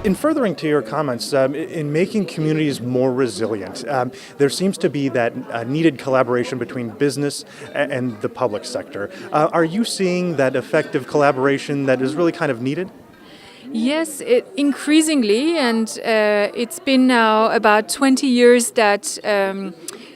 In furthering to your comments, in making communities more resilient, there seems to be that needed collaboration between business and the public sector. Are you seeing that effective collaboration that is really kind of needed? Yes, increasingly, and it's been now about 20 years that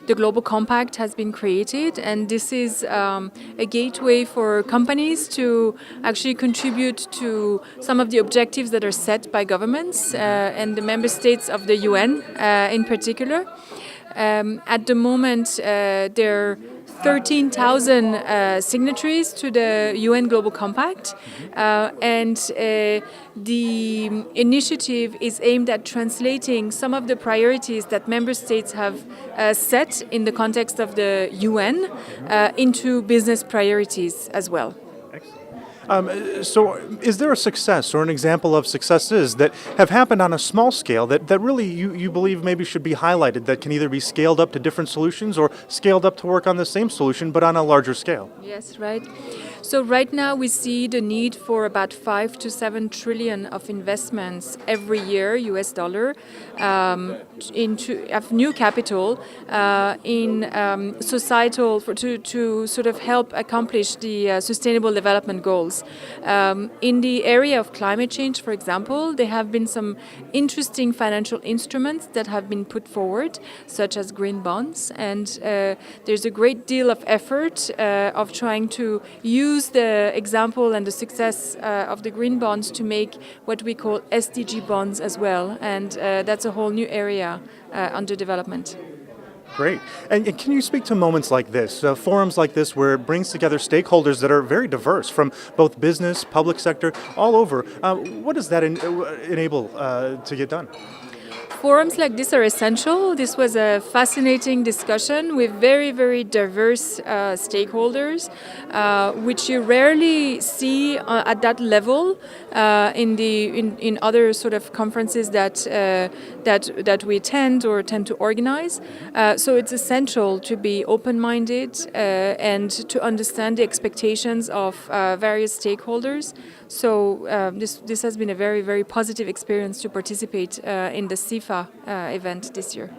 the Global Compact has been created, and this is a gateway for companies to actually contribute to some of the objectives that are set by governments and the member states of the UN in particular. At the moment, there are 13,000 signatories to the UN Global Compact, and the initiative is aimed at translating some of the priorities that member states have set in the context of the UN into business priorities as well. So is there a success or an example of successes that have happened on a small scale that really you believe maybe should be highlighted, that can either be scaled up to different solutions or scaled up to work on the same solution but on a larger scale? Yes, right. So right now we see the need for about 5 to 7 trillion of investments every year, US dollar, into of new capital in societal to sort of help accomplish the Sustainable Development Goals. In the area of climate change, for example, there have been some interesting financial instruments that have been put forward, such as green bonds, and there's a great deal of effort of trying to use the example and the success of the green bonds to make what we call SDG bonds as well, and that's a whole new area under development. Great. And can you speak to moments like this, forums like this, where it brings together stakeholders that are very diverse from both business, public sector, all over? What does that enable to get done? Forums like this are essential. This was a fascinating discussion with very, very diverse stakeholders, which you rarely see at that level in other sort of conferences that we attend or tend to organize. So it's essential to be open-minded and to understand the expectations of various stakeholders. So this has been a very, very positive experience to participate in the CIFA event this year.